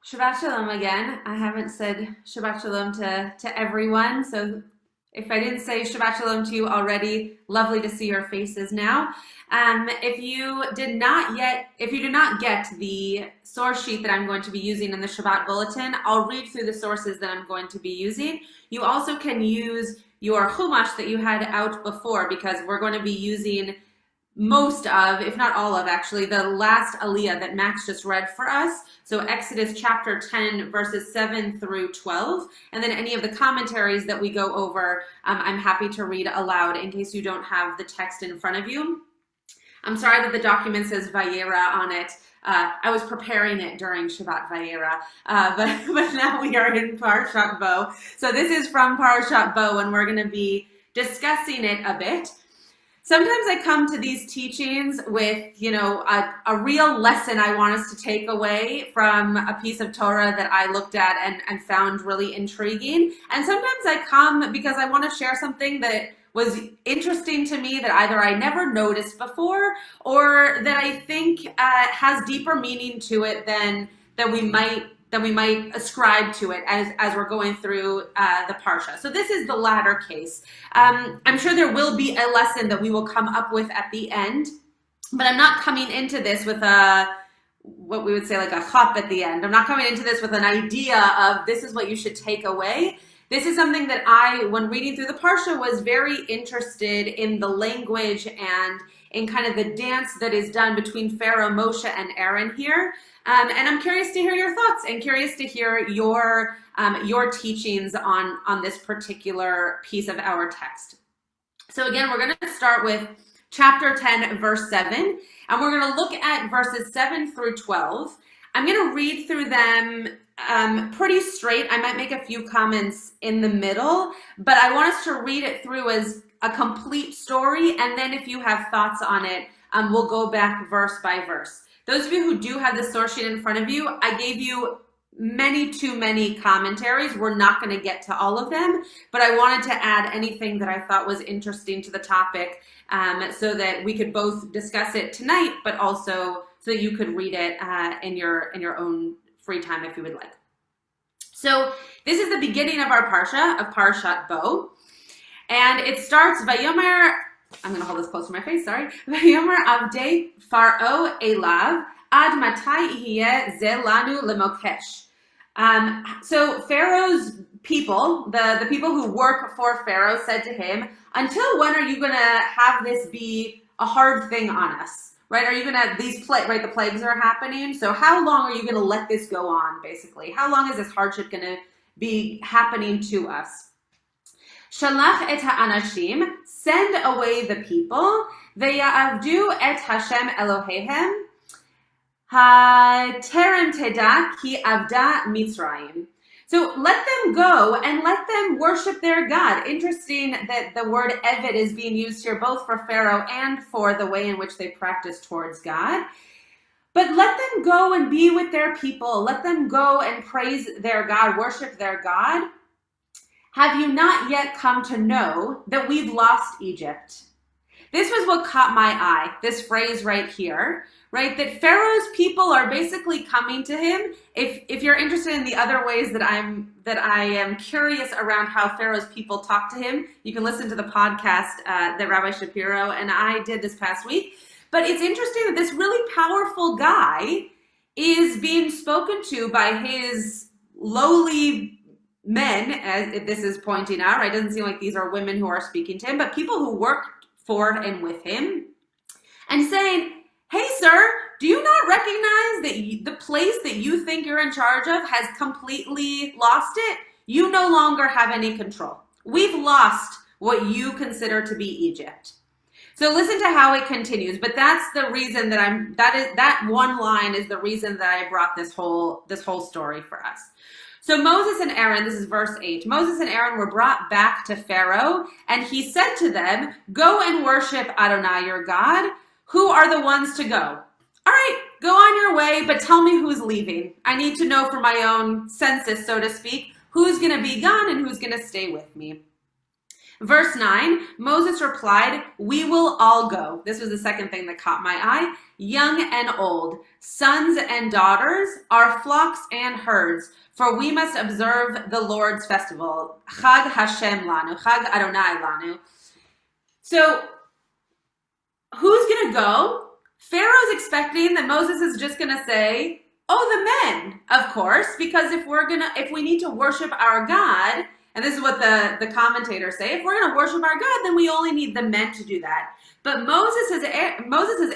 Shabbat Shalom again. I haven't said Shabbat Shalom to everyone, so if I didn't say Shabbat Shalom to you already, lovely to see your faces now. If you did not get the source sheet that I'm going to be using in the Shabbat bulletin, I'll read through the sources that I'm going to be using. You also can use your Chumash that you had out before because we're going to be using most of, if not all of actually, the last Aliyah that Max just read for us. So Exodus chapter 10, verses 7 through 12. And then any of the commentaries that we go over, I'm happy to read aloud in case you don't have the text in front of you. I'm sorry that the document says Vayera on it. I was preparing it during Shabbat Vayera, but now we are in Parashat Bo. So this is from Parashat Bo, and we're going to be discussing it a bit. Sometimes I come to these teachings with, a real lesson I want us to take away from a piece of Torah that I looked at and found really intriguing. And sometimes I come because I want to share something that was interesting to me that either I never noticed before or that I think has deeper meaning to it than we might ascribe to it as we're going through the Parsha. So this is the latter case. I'm sure there will be a lesson that we will come up with at the end, but I'm not coming into this with what we would say like a chop at the end. I'm not coming into this with an idea of this is what you should take away. This is something that I, when reading through the Parsha, was very interested in the language and in kind of the dance that is done between Pharaoh, Moshe, and Aaron here. And I'm curious to hear your thoughts and curious to hear your teachings on this particular piece of our text. So again, we're going to start with chapter 10, verse 7, and we're going to look at verses 7 through 12. I'm going to read through them pretty straight. I might make a few comments in the middle, but I want us to read it through as a complete story, and then if you have thoughts on it, we'll go back verse by verse. Those of you who do have the source sheet in front of you, I gave you too many commentaries. We're not going to get to all of them, but I wanted to add anything that I thought was interesting to the topic so that we could both discuss it tonight, but also so that you could read it in your own free time if you would like. So this is the beginning of our Parsha, of Parashat Bo, and it starts, Vayomer, I'm going to hold this close to my face, sorry. Vayomer avdei Pharaoh elav ad matai ihyeh ze lanu lemokesh. So Pharaoh's people, the people who work for Pharaoh, said to him, until when are you going to have this be a hard thing on us? Right? Are you going to, the plagues are happening. So how long are you going to let this go on, basically? How long is this hardship going to be happening to us? Shalach et ha'anashim, send away the people, ve'ya'avdu et Hashem Elohehem, ha'terem teda ki avda Mitzrayim. So let them go and let them worship their God. Interesting that the word Eved is being used here both for Pharaoh and for the way in which they practice towards God. But let them go and be with their people. Let them go and praise their God, worship their God. Have you not yet come to know that we've lost Egypt? This was what caught my eye, this phrase right here, right? That Pharaoh's people are basically coming to him. If you're interested in the other ways that I am curious around how Pharaoh's people talk to him, you can listen to the podcast that Rabbi Shapiro and I did this past week. But it's interesting that this really powerful guy is being spoken to by his lowly men, as this is pointing out, right? It doesn't seem like these are women who are speaking to him, but people who work for and with him, and saying, hey, sir, do you not recognize that the place that you think you're in charge of has completely lost it? You no longer have any control. We've lost what you consider to be Egypt. So listen to how it continues, but that's the reason that one line is the reason that I brought this whole story for us. So Moses and Aaron, this is verse 8, Moses and Aaron were brought back to Pharaoh, and he said to them, go and worship Adonai your God. Who are the ones to go? All right, go on your way, but tell me who's leaving. I need to know for my own census, so to speak, who's going to be gone and who's going to stay with me. Verse 9, Moses replied, "We will all go." This was the second thing that caught my eye. "Young and old, sons and daughters, our flocks and herds, for we must observe the Lord's festival. Chag Hashem lanu, Chag Adonai lanu." So, who's going to go? Pharaoh's expecting that Moses is just going to say, "Oh, the men, of course, because if we need to worship our God," and this is what the commentators say, "if we're going to worship our God, then we only need the men to do that." But Moses'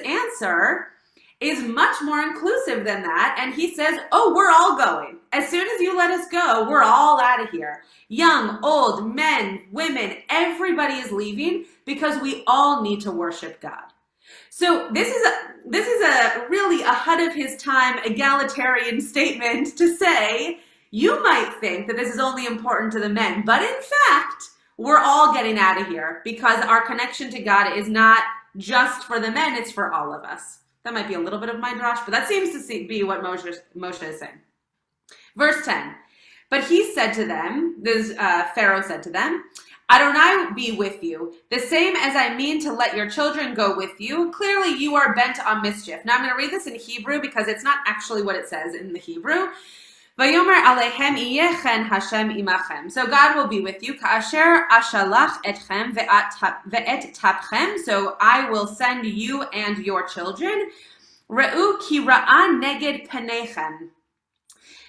answer is much more inclusive than that, and he says, "Oh, we're all going. As soon as you let us go, we're all out of here. Young, old, men, women, everybody is leaving because we all need to worship God." So this is a really ahead of his time egalitarian statement to say, you might think that this is only important to the men, but in fact, we're all getting out of here because our connection to God is not just for the men, it's for all of us. That might be a little bit of midrash, but that seems to be what Moshe is saying. Verse 10, "But he said to them," Pharaoh said to them, "Adonai be with you, the same as I mean to let your children go with you. Clearly you are bent on mischief." Now I'm going to read this in Hebrew because it's not actually what it says in the Hebrew. "Vayomer alehem yeh chen Hashem imachem." So God will be with you. "Ka'asher ashalach etchem ve'et tapchem." So I will send you and your children. "Re'u ki ra'a neged penechem."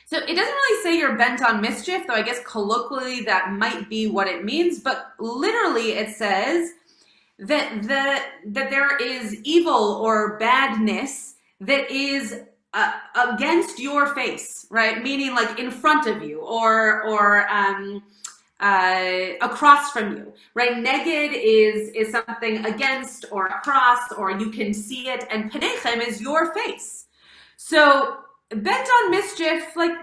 So it doesn't really say you're bent on mischief, though I guess colloquially that might be what it means. But literally it says that there is evil or badness that is against your face, right? Meaning like in front of you or across from you, right? Neged is something against or across, or you can see it, and penechem is your face. So bent on mischief, like,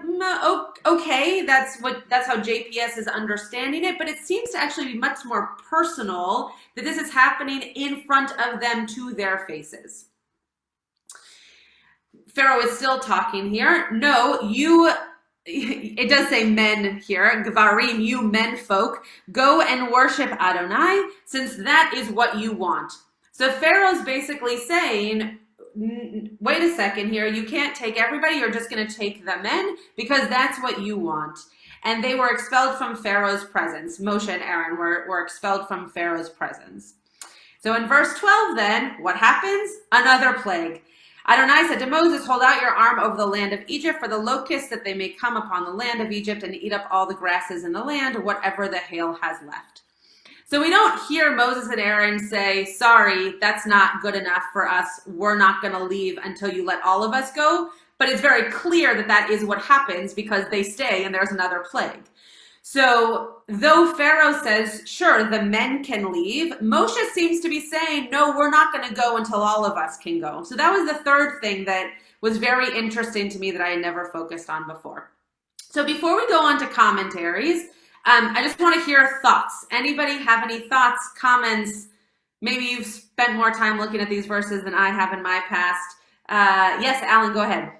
okay, that's how JPS is understanding it, but it seems to actually be much more personal, that this is happening in front of them to their faces. Pharaoh is still talking here. "No, it does say men here, Gvarim, you men folk, go and worship Adonai, since that is what you want." So Pharaoh's basically saying, wait a second here, you can't take everybody, you're just going to take the men because that's what you want. And they were expelled from Pharaoh's presence. Moshe and Aaron were expelled from Pharaoh's presence. So in verse 12 then, what happens? Another plague. "Adonai said to Moses, hold out your arm over the land of Egypt for the locusts, that they may come upon the land of Egypt and eat up all the grasses in the land, whatever the hail has left." So we don't hear Moses and Aaron say, "Sorry, that's not good enough for us. We're not going to leave until you let all of us go." But it's very clear that that is what happens because they stay and there's another plague. So though Pharaoh says, sure, the men can leave, Moshe seems to be saying, no, we're not going to go until all of us can go. So that was the third thing that was very interesting to me that I had never focused on before. So before we go on to commentaries, I just want to hear thoughts. Anybody have any thoughts, comments? Maybe you've spent more time looking at these verses than I have in my past. Yes, Alan, go ahead.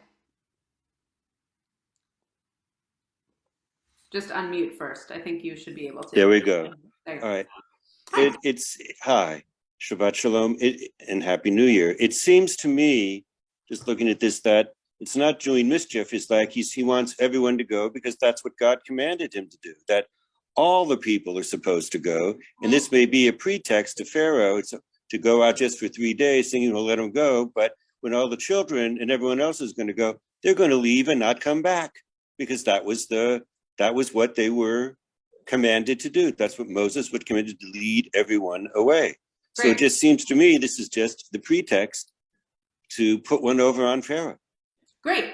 Just unmute first. I think you should be able to. There we go. All right. It's hi, Shabbat Shalom, and Happy New Year. It seems to me, just looking at this, that it's not doing mischief. It's like he wants everyone to go because that's what God commanded him to do, that all the people are supposed to go. And this may be a pretext to Pharaoh to go out just for 3 days, saying, we'll let them go. But when all the children and everyone else is going to go, they're going to leave and not come back because that was what they were commanded to do. That's what Moses was commanded to lead everyone away. So it just seems to me this is just the pretext to put one over on Pharaoh. Great.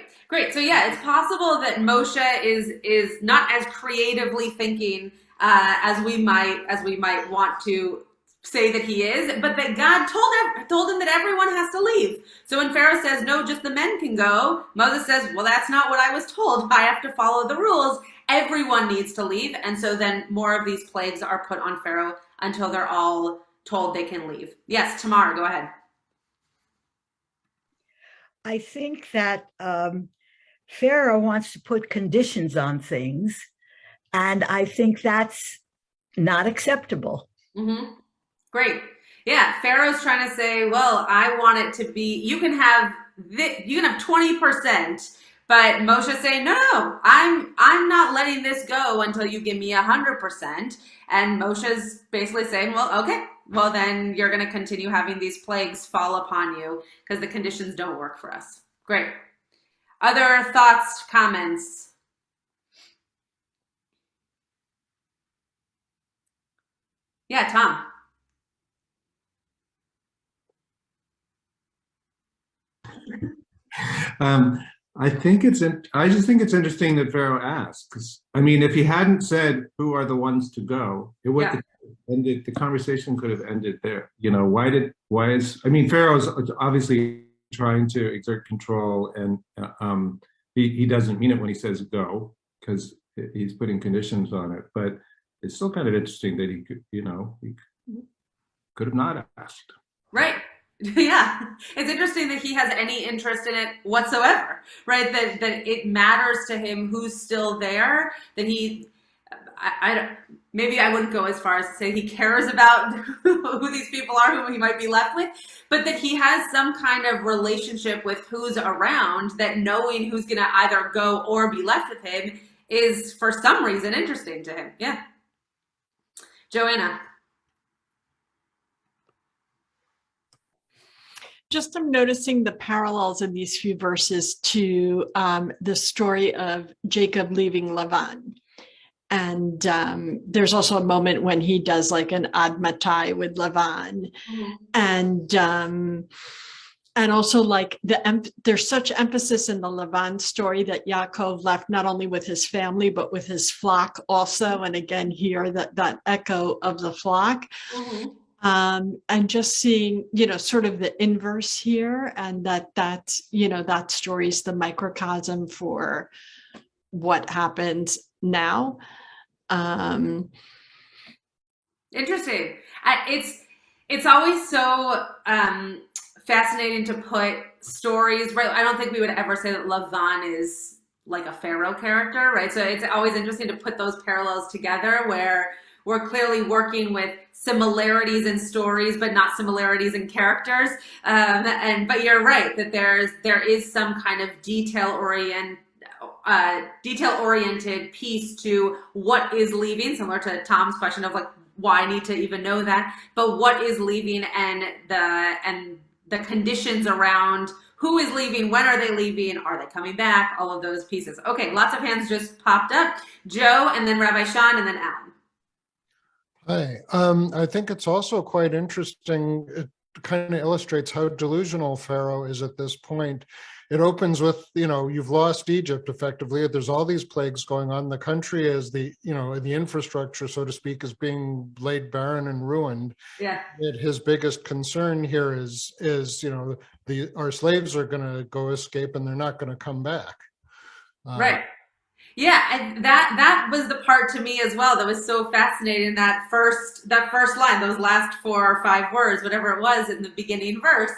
So yeah, it's possible that Moshe is not as creatively thinking as we might want to say that he is, but that God told him that everyone has to leave. So when Pharaoh says, no, just the men can go, Moses says, well, that's not what I was told. I have to follow the rules. Everyone needs to leave. And so then more of these plagues are put on Pharaoh until they're all told they can leave. Yes, Tamar, go ahead. I think that Pharaoh wants to put conditions on things, and I think that's not acceptable. Mm-hmm. Great. Yeah, Pharaoh's trying to say, well, I want it to be, you can have 20%, but Moshe's saying, no, I'm not letting this go until you give me 100%. And Moshe's basically saying, well, okay, well then you're going to continue having these plagues fall upon you because the conditions don't work for us. Great. Other thoughts, comments? Yeah, Tom. Um, I think I just think it's interesting that Pharaoh asked, because I mean, if he hadn't said who are the ones to go, it would have ended. The conversation could have ended there. You know, I mean, Pharaoh's obviously trying to exert control, and he doesn't mean it when he says go, because he's putting conditions on it. But it's still kind of interesting that he could, he could have not asked. Right. Yeah. It's interesting that he has any interest in it whatsoever, right? That it matters to him who's still there, that I don't, maybe I wouldn't go as far as to say he cares about who these people are, who he might be left with, but that he has some kind of relationship with who's around, that knowing who's going to either go or be left with him is for some reason interesting to him. Yeah. Joanna. Just I'm noticing the parallels in these few verses to the story of Jacob leaving Lavan. And there's also a moment when he does like an ad matai with Lavan. Mm-hmm. And also like there's such emphasis in the Lavan story that Yaakov left not only with his family, but with his flock also. And again, here that echo of the flock. Mm-hmm. And just seeing, sort of the inverse here, and that story is the microcosm for what happens now. Interesting. It's always so fascinating to put stories, right? I don't think we would ever say that Lavan is like a Pharaoh character, right? So it's always interesting to put those parallels together where we're clearly working with similarities in stories, but not similarities in characters. But you're right that there is some kind of detail-oriented piece to what is leaving, similar to Tom's question of like, why I need to even know that, but what is leaving and the conditions around who is leaving, when are they leaving, are they coming back, all of those pieces. Okay, lots of hands just popped up. Joe, and then Rabbi Sean, and then Alan. Hi. I think it's also quite interesting. It kind of illustrates how delusional Pharaoh is at this point. It opens with, you've lost Egypt effectively. There's all these plagues going on. The country is the infrastructure, so to speak, is being laid barren and ruined. Yeah. His biggest concern here is our slaves are going to go escape and they're not going to come back. Right. Yeah, and that was the part to me as well that was so fascinating. That first line, those last 4 or 5 words, whatever it was in the beginning verse,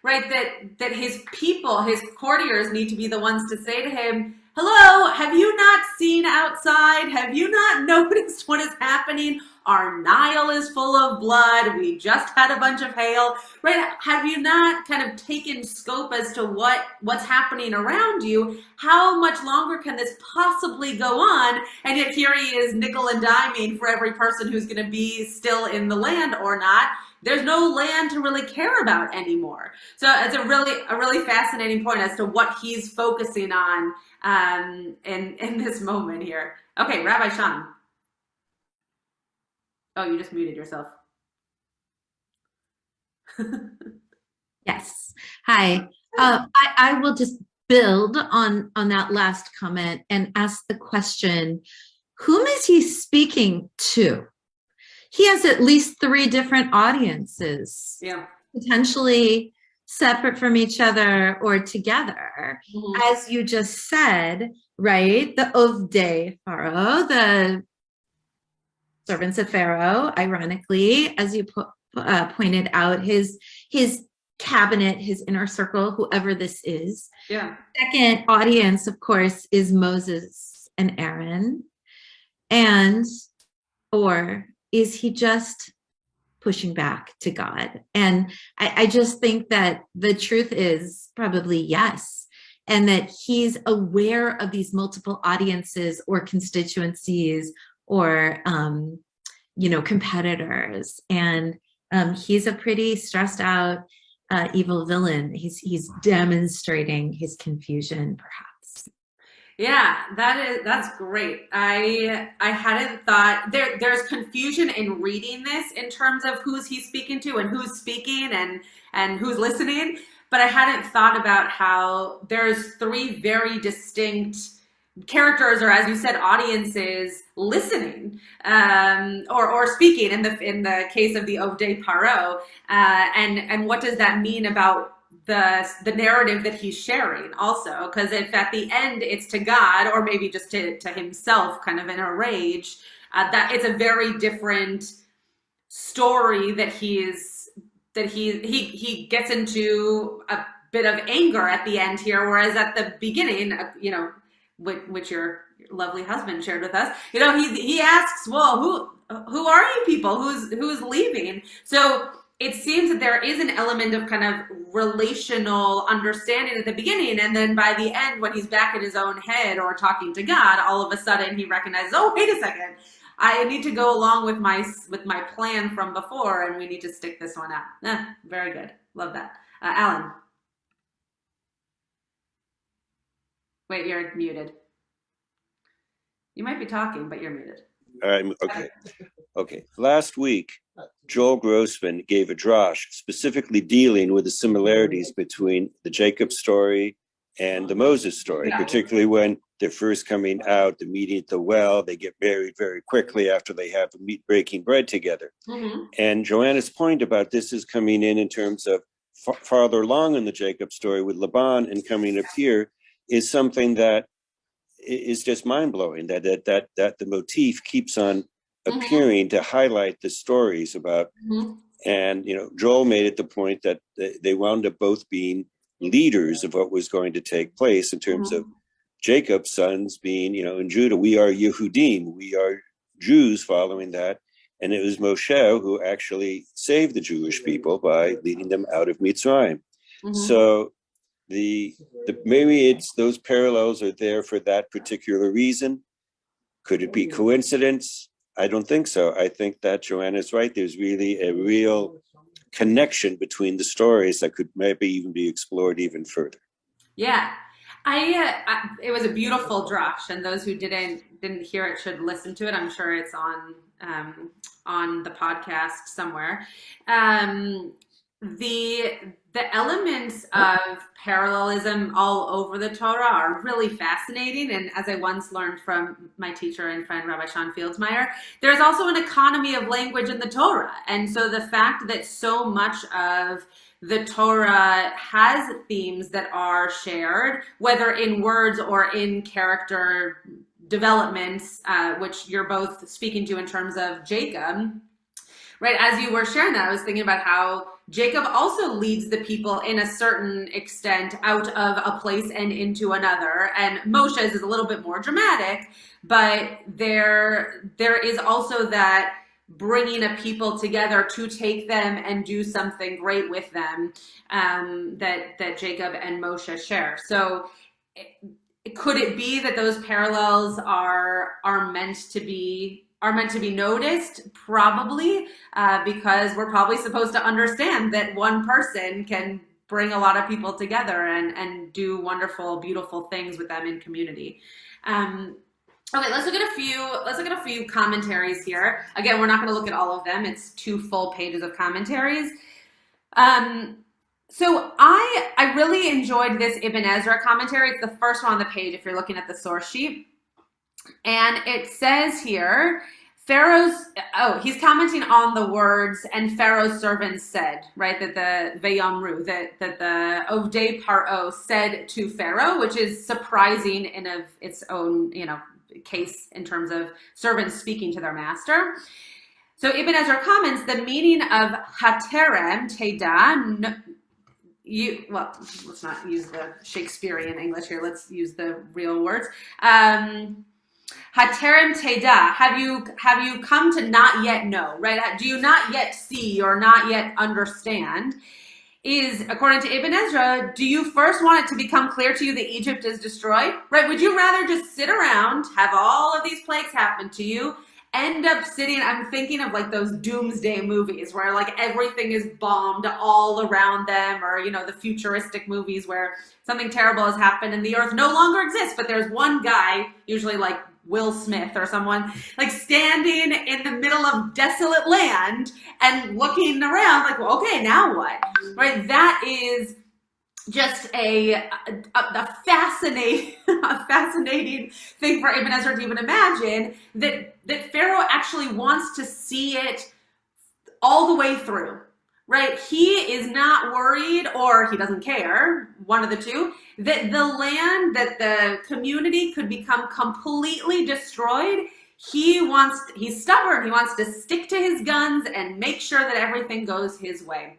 right? That his people, his courtiers, need to be the ones to say to him, "Hello, have you not seen outside? Have you not noticed what is happening? Our Nile is full of blood. We just had a bunch of hail, right? Have you not kind of taken scope as to what's happening around you? How much longer can this possibly go on?" And yet here he is nickel and diming for every person who's going to be still in the land or not. There's no land to really care about anymore. So it's a really fascinating point as to what he's focusing on in this moment here. Okay, Rabbi Sean. Oh, you just muted yourself. Yes. Hi. I will just build on that last comment and ask the question, whom is he speaking to? He has at least 3 different audiences, potentially separate from each other or together. Mm-hmm. As you just said, right? The Ovdei Pharaoh, the servants of Pharaoh, ironically, as you pointed out, his cabinet, his inner circle, whoever this is. Yeah. Second audience, of course, is Moses and Aaron. Or is he just pushing back to God. And I just think that the truth is probably yes. And that he's aware of these multiple audiences or constituencies or, competitors. And he's a pretty stressed out, evil villain. He's demonstrating his confusion, perhaps. Yeah, that's great. I hadn't thought there's confusion in reading this in terms of who's he speaking to and who's speaking and who's listening, but I hadn't thought about how there's three very distinct characters, or as you said, audiences listening or speaking in the case of the Ovdei Paro, and what does that mean about the narrative that he's sharing also? Because if at the end it's to God or maybe just to himself, kind of in a rage, that it's a very different story that he gets into a bit of anger at the end here, whereas at the beginning, which your lovely husband shared with us, he asks, well, who are you people? Who's leaving? So it seems that there is an element of kind of relational understanding at the beginning, and then by the end, when he's back in his own head or talking to God, all of a sudden he recognizes, oh, wait a second, I need to go along with my plan from before, and we need to stick this one out. Very good. Love that. Alan. Wait, you're muted. You might be talking, but you're muted. Okay. Last week, Joel Grossman gave a drash specifically dealing with the similarities between the Jacob story and the Moses story, particularly when they're first coming out, the meeting at the well, they get married very quickly after they have breaking bread together. Mm-hmm. And Joanna's point about this is coming in terms of farther along in the Jacob story with Laban and coming up here is something that is just mind-blowing, that the motif keeps on appearing to highlight the stories about, and Joel made it the point that they wound up both being leaders of what was going to take place in terms of Jacob's sons being, in Judah, we are Yehudim, we are Jews following that, and it was Moshe who actually saved the Jewish people by leading them out of Mitzrayim. So maybe it's those parallels are there for that particular reason. Could it be coincidence? I don't think so. I think that Joanna's right. There's really a real connection between the stories that could maybe even be explored even further. Yeah, it was a beautiful drush, and those who didn't hear it should listen to it. I'm sure it's on the podcast somewhere. The elements of parallelism all over the Torah are really fascinating. And as I once learned from my teacher and friend, Rabbi Sean Fieldsmeyer, there's also an economy of language in the Torah. And so the fact that so much of the Torah has themes that are shared, whether in words or in character developments, which you're both speaking to in terms of Jacob, right? As you were sharing that, I was thinking about how Jacob also leads the people in a certain extent out of a place and into another. And Moshe's is a little bit more dramatic, but there is also that bringing a people together to take them and do something great with them that Jacob and Moshe share. So could it be that those parallels are meant to be noticed? Probably, because we're probably supposed to understand that one person can bring a lot of people together and do wonderful, beautiful things with them in community. Okay, let's look at a few commentaries here. Again, we're not going to look at all of them. It's 2 full pages of commentaries. So I really enjoyed this Ibn Ezra commentary. It's the first one on the page if you're looking at the source sheet. And it says here, he's commenting on the words, and Pharaoh's servants said, right, that the Vayamru, that the Ovdei Paro said to Pharaoh, which is surprising in of its own, case in terms of servants speaking to their master. So Ibn Ezra comments, the meaning of Haterem, Teda, let's not use the Shakespearean English here. Let's use the real words. Haterem teda, have you come to not yet know, right? Do you not yet see or not yet understand? Is, according to Ibn Ezra, do you first want it to become clear to you that Egypt is destroyed, right? Would you rather just sit around, have all of these plagues happen to you, end up sitting, I'm thinking of like those doomsday movies where like everything is bombed all around them, or, you know, the futuristic movies where something terrible has happened and the earth no longer exists, but there's one guy, usually like Will Smith or someone, like standing in the middle of desolate land and looking around like, well, okay, now what? Right? That is just a fascinating thing for Ibn Ezra to even imagine, that Pharaoh actually wants to see it all the way through. Right? He is not worried, or he doesn't care, one of the two, that the land, that the community could become completely destroyed. He's stubborn. He wants to stick to his guns and make sure that everything goes his way.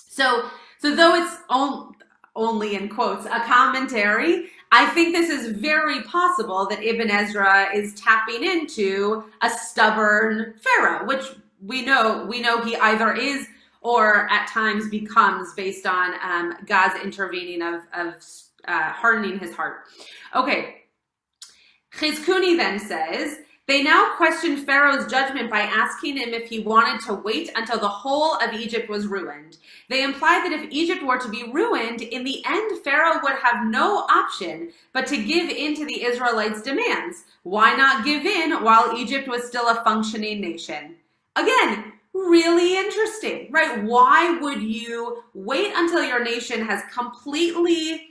So though it's only in quotes a commentary, I think this is very possible that Ibn Ezra is tapping into a stubborn Pharaoh, which we know he either is or at times becomes, based on God's intervening of hardening his heart. Okay, Chizkuni then says, they now questioned Pharaoh's judgment by asking him if he wanted to wait until the whole of Egypt was ruined. They implied that if Egypt were to be ruined, in the end, Pharaoh would have no option but to give in to the Israelites' demands. Why not give in while Egypt was still a functioning nation? Again, really interesting, right? Why would you wait until your nation has completely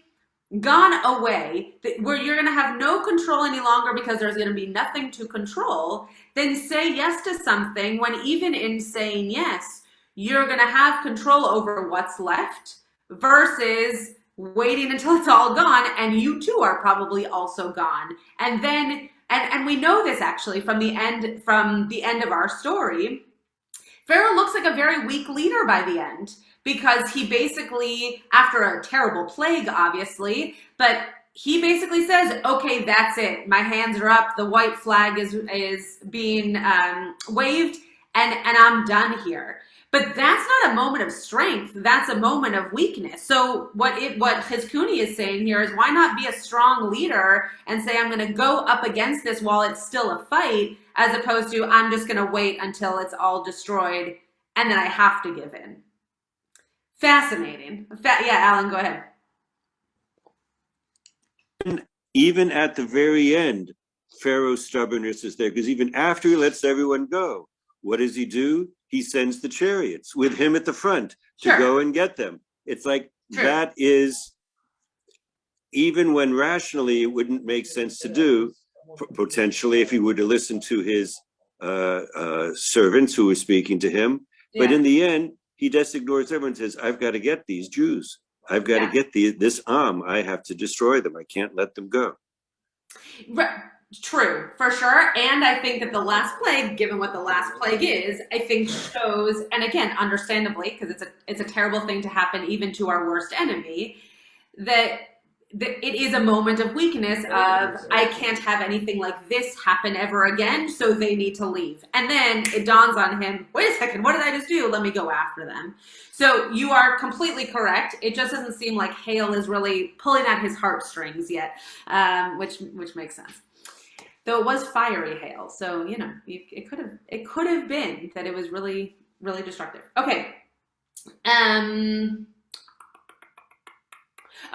gone away, where you're going to have no control any longer because there's going to be nothing to control, then say yes to something when even in saying yes, you're going to have control over what's left, versus waiting until it's all gone and you too are probably also gone. And then, and we know this actually from the end of our story, Pharaoh looks like a very weak leader by the end, because he basically, after a terrible plague, obviously, but he basically says, okay, that's it. My hands are up. The white flag is being waved, and I'm done here. But that's not a moment of strength. That's a moment of weakness. So what Chizkuni is saying here is, why not be a strong leader and say, I'm going to go up against this while it's still a fight, as opposed to I'm just going to wait until it's all destroyed and then I have to give in. Fascinating. Yeah, Alan, go ahead. Even at the very end, Pharaoh's stubbornness is there, because even after he lets everyone go, what does he do? He sends the chariots with him at the front to go and get them. It's like, that is, even when rationally it wouldn't make sense to do, potentially if he were to listen to his servants who were speaking to him. But in the end, he just ignores everyone and says, I've got to get these Jews. I've got to get this I have to destroy them. I can't let them go. True, for sure. And I think that the last plague, given what the last plague is, I think shows, and again, understandably, because it's a terrible thing to happen even to our worst enemy, that it is a moment of weakness of, I can't have anything like this happen ever again, so they need to leave. And then it dawns on him, wait a second, what did I just do? Let me go after them. So you are completely correct. It just doesn't seem like Hale is really pulling at his heartstrings yet, which makes sense. Though it was fiery hail, so you know it could have been that it was really, really destructive. Okay.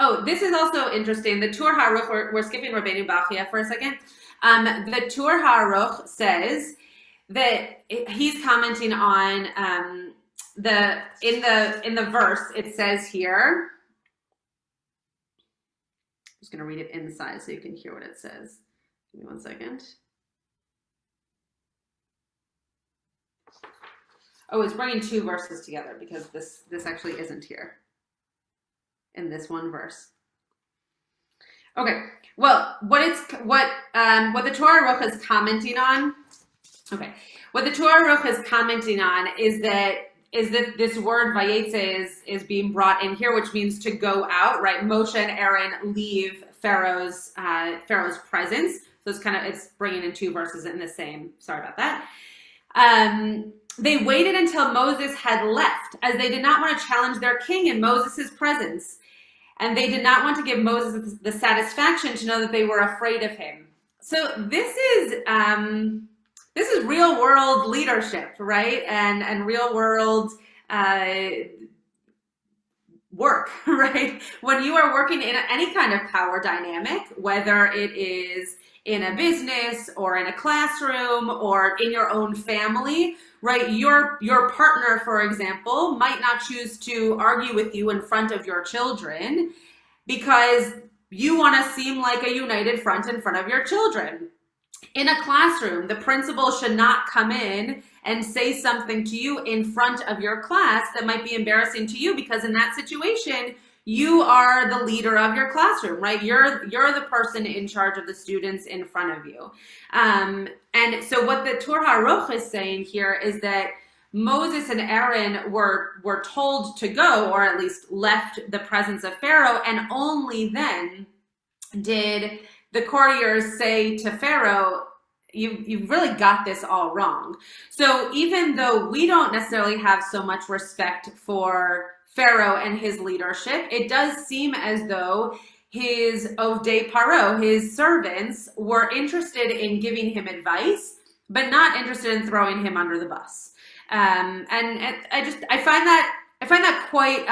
Oh, this is also interesting. The Tur HaAruch, we're skipping Rabbeinu Bachia for a second. The Tur HaAruch says that he's commenting on in the verse. It says here. I'm just going to read it inside so you can hear what it says. Give me 1 second. Oh, it's bringing two verses together because this actually isn't here in this one verse. Okay. Well, what the Torah Aruch is commenting on. Okay. What the Torah Aruch is commenting on is that this word vayetze is being brought in here, which means to go out, right? Moshe and Aaron leave Pharaoh's presence. So So it's bringing in two verses in the same. Sorry about that. They waited until Moses had left, as they did not want to challenge their king in Moses' presence. And they did not want to give Moses the satisfaction to know that they were afraid of him. So this is real world leadership, right? And real world work, right? When you are working in any kind of power dynamic, whether it is in a business or in a classroom or in your own family, right? Your partner, for example, might not choose to argue with you in front of your children because you want to seem like a united front in front of your children. In a classroom, the principal should not come in and say something to you in front of your class that might be embarrassing to you, because in that situation, you are the leader of your classroom, right? You're the person in charge of the students in front of you. And so what the Tur HaAruch is saying here is that Moses and Aaron were told to go, or at least left the presence of Pharaoh, and only then did the courtiers say to Pharaoh, you've really got this all wrong. So even though we don't necessarily have so much respect for Pharaoh and his leadership, it does seem as though his Ovdei Paro, his servants, were interested in giving him advice, but not interested in throwing him under the bus. And I find that quite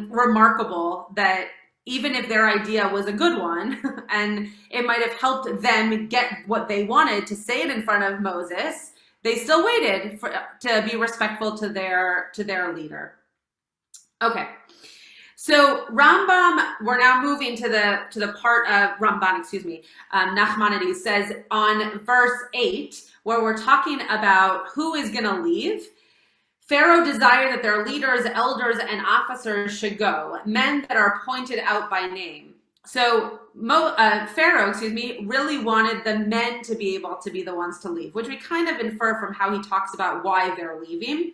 remarkable, that even if their idea was a good one and it might have helped them get what they wanted to say it in front of Moses, they still waited to be respectful to their leader. Okay, so Rambam, we're now moving to the part of Ramban, Nachmanides says on verse 8, where we're talking about who is going to leave. Pharaoh desired that their leaders, elders, and officers should go, men that are pointed out by name. So Pharaoh, really wanted the men to be able to be the ones to leave, which we kind of infer from how he talks about why they're leaving.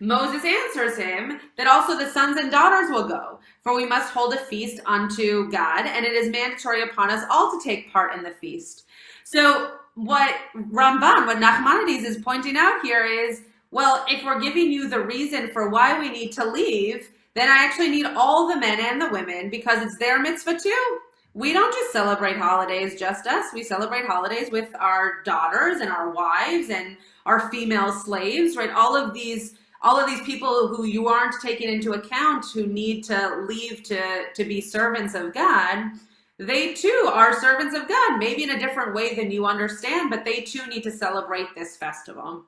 Moses answers him that also the sons and daughters will go, for we must hold a feast unto God, and it is mandatory upon us all to take part in the feast. So what Nachmanides is pointing out here is, well, if we're giving you the reason for why we need to leave, then I actually need all the men and the women, because it's their mitzvah too. We don't just celebrate holidays, just us. We celebrate holidays with our daughters and our wives and our female slaves, right? All of these people who you aren't taking into account, who need to leave to be servants of God, they too are servants of God, maybe in a different way than you understand, but they too need to celebrate this festival.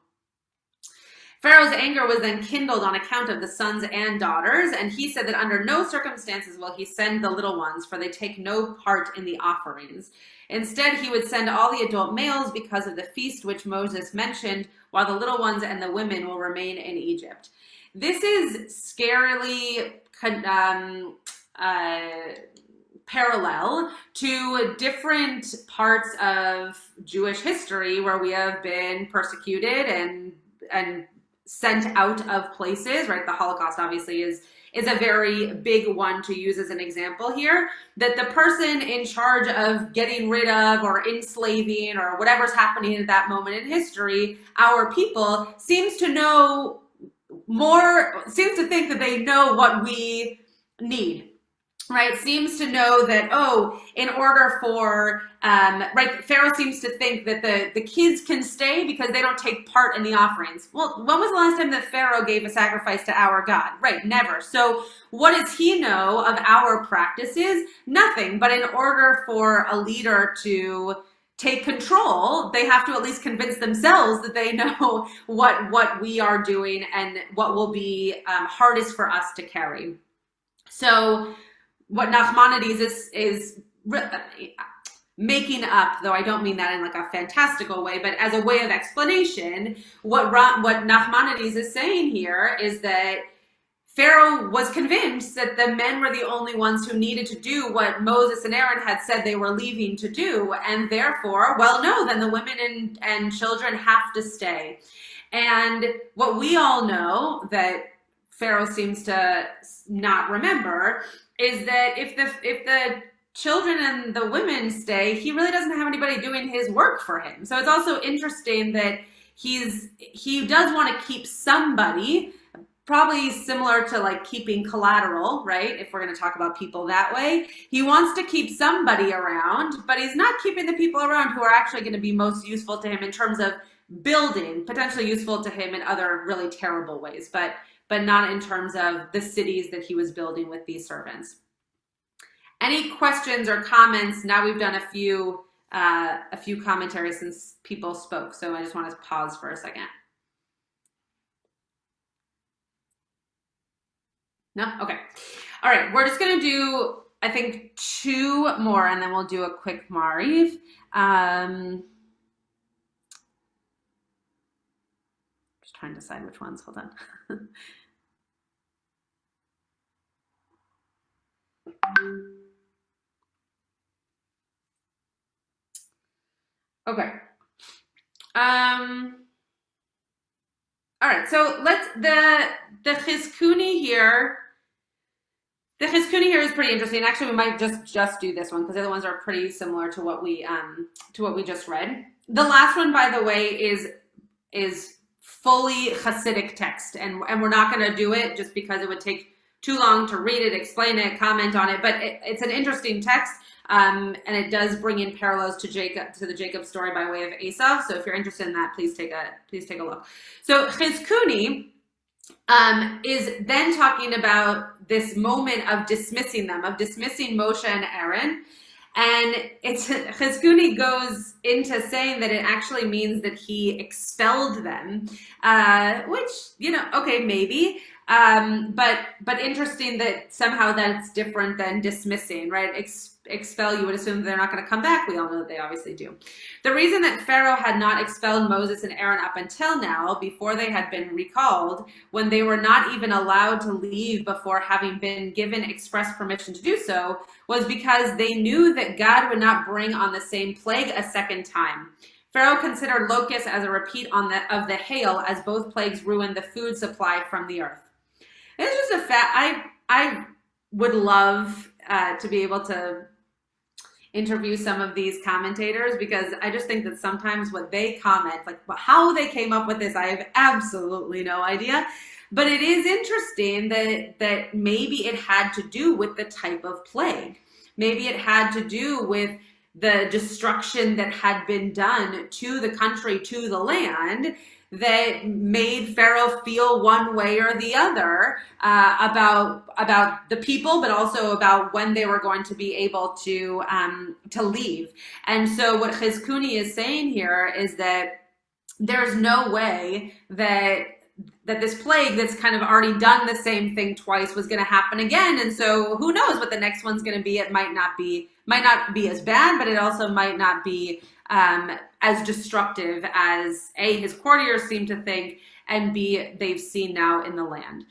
Pharaoh's anger was then kindled on account of the sons and daughters, and he said that under no circumstances will he send the little ones, for they take no part in the offerings. Instead, he would send all the adult males because of the feast which Moses mentioned, while the little ones and the women will remain in Egypt. This is scarily parallel to different parts of Jewish history where we have been persecuted and sent out of places, right? The Holocaust obviously is a very big one to use as an example here, that the person in charge of getting rid of or enslaving or whatever's happening at that moment in history, our people, seems to think that they know what we need. Right, seems to know that, in order for, Pharaoh seems to think that the kids can stay because they don't take part in the offerings. Well, when was the last time that Pharaoh gave a sacrifice to our God? Right, never. So what does he know of our practices? Nothing. But in order for a leader to take control, they have to at least convince themselves that they know what we are doing and what will be hardest for us to carry. So what Nachmanides is making up, though I don't mean that in like a fantastical way, but as a way of explanation, what Nachmanides is saying here is that Pharaoh was convinced that the men were the only ones who needed to do what Moses and Aaron had said they were leaving to do, and therefore, then the women and children have to stay. And what we all know that Pharaoh seems to not remember is that if the children and the women stay, he really doesn't have anybody doing his work for him. So it's also interesting that he does want to keep somebody, probably similar to like keeping collateral, right? If we're going to talk about people that way, he wants to keep somebody around, but he's not keeping the people around who are actually going to be most useful to him in terms of building, potentially useful to him in other really terrible ways, but not in terms of the cities that he was building with these servants. Any questions or comments? Now we've done a few commentaries since people spoke, so I just want to pause for a second. No? Okay. All right, we're just going to do, I think, 2 more, and then we'll do a quick Mariv. Just trying to decide which ones. Hold on. Okay. All right, so let's, the Chizkuni here, is pretty interesting. Actually, we might just do this one because the other ones are pretty similar to what we just read. The last one, by the way, is fully Hasidic text, and we're not going to do it just because it would take too long to read it, explain it, comment on it. But it's an interesting text, and it does bring in parallels to the Jacob story by way of Esau. So if you're interested in that, please take a look. So Chizkuni is then talking about this moment of dismissing them, of dismissing Moshe and Aaron. And Chizkuni goes into saying that it actually means that he expelled them, which, okay, maybe. But interesting that somehow that's different than dismissing, right? Expel, you would assume that they're not going to come back. We all know that they obviously do. The reason that Pharaoh had not expelled Moses and Aaron up until now, before they had been recalled, when they were not even allowed to leave before having been given express permission to do so, was because they knew that God would not bring on the same plague a second time. Pharaoh considered locusts as a repeat of the hail, as both plagues ruined the food supply from the earth. It's just a fact. I would love to be able to interview some of these commentators, because I just think that sometimes what they comment, like how they came up with this, I have absolutely no idea. But it is interesting that maybe it had to do with the type of plague. Maybe it had to do with the destruction that had been done to the country, to the land, that made Pharaoh feel one way or the other about the people, but also about when they were going to be able to leave. And so what Chizkuni is saying here is that there's no way that this plague that's kind of already done the same thing twice was going to happen again. And so who knows what the next one's going to be. It might not be as bad, but it also might not be as destructive as A, his courtiers seem to think, and B, they've seen now in the land.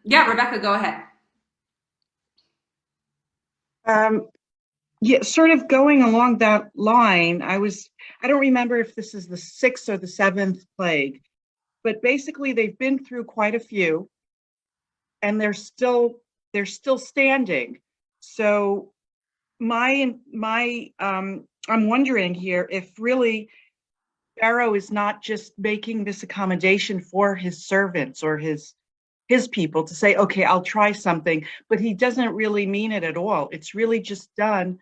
Yeah, Rebecca, go ahead. Yeah, sort of going along that line, I don't remember if this is the 6th or the 7th plague, but basically they've been through quite a few, and they're still standing. So I'm wondering here if really Pharaoh is not just making this accommodation for his servants or his people to say, okay, I'll try something, but he doesn't really mean it at all. It's really just done.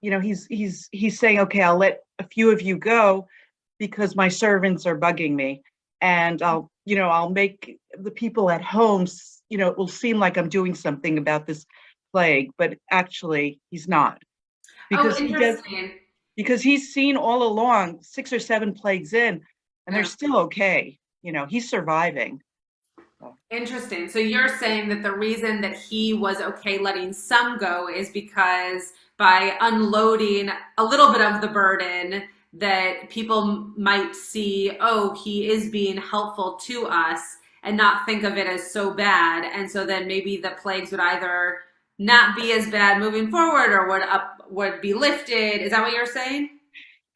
He's saying, okay, I'll let a few of you go because my servants are bugging me, and I'll make the people at home, it will seem like I'm doing something about this plague, but actually he's not. Because he's seen all along 6 or 7 plagues in, and they're still okay. He's surviving. Interesting. So you're saying that the reason that he was okay letting some go is because by unloading a little bit of the burden, that people might see, oh, he is being helpful to us, and not think of it as so bad. And so then maybe the plagues would either not be as bad moving forward, or would be lifted. Is that what you're saying?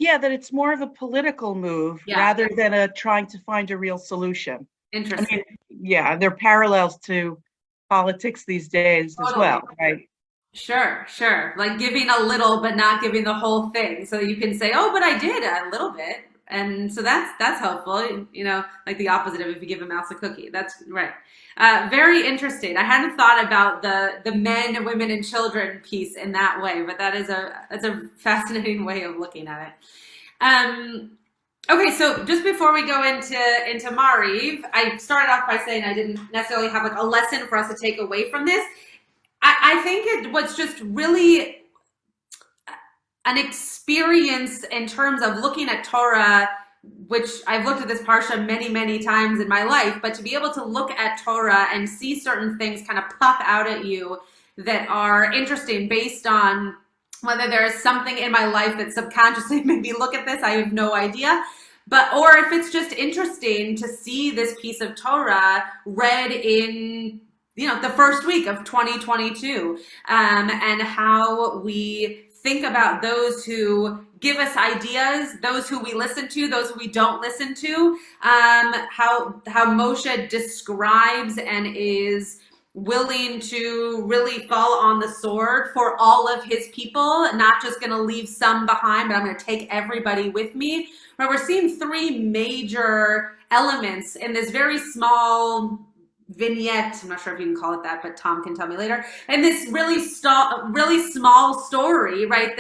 Yeah, that it's more of a political move rather than trying to find a real solution. Interesting. Yeah, there are parallels to politics these days as well, right? Sure, sure. Like giving a little, but not giving the whole thing, so that you can say, "Oh, but I did a little bit," and so that's helpful. You know, like the opposite of if you give a mouse a cookie. That's right. Very interesting. I hadn't thought about the men, women, and children piece in that way, but that's a fascinating way of looking at it. Okay, so just before we go into Mariv, I started off by saying I didn't necessarily have like a lesson for us to take away from this. I think it was just really an experience in terms of looking at Torah, which I've looked at this parsha many, many times in my life, but to be able to look at Torah and see certain things kind of pop out at you that are interesting based on whether there is something in my life that subconsciously made me look at this, I have no idea. Or if it's just interesting to see this piece of Torah read in the first week of 2022, and how we think about those who give us ideas, those who we listen to, those who we don't listen to, how Moshe describes and is willing to really fall on the sword for all of his people, not just going to leave some behind, but I'm going to take everybody with me. Right, we're seeing three major elements in this very small vignette. I'm not sure if you can call it that, but Tom can tell me later. And this really small story, right?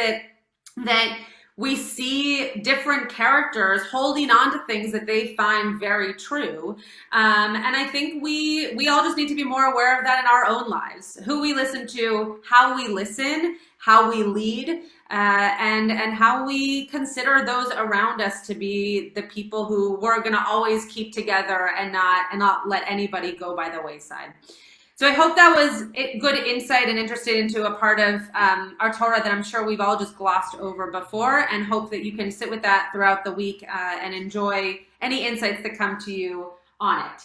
That we see different characters holding on to things that they find very true. And I think we all just need to be more aware of that in our own lives. Who we listen to, how we listen, how we lead, and how we consider those around us to be the people who we're going to always keep together and not let anybody go by the wayside. So I hope that was good insight and interested into a part of our Torah that I'm sure we've all just glossed over before, and hope that you can sit with that throughout the week and enjoy any insights that come to you on it.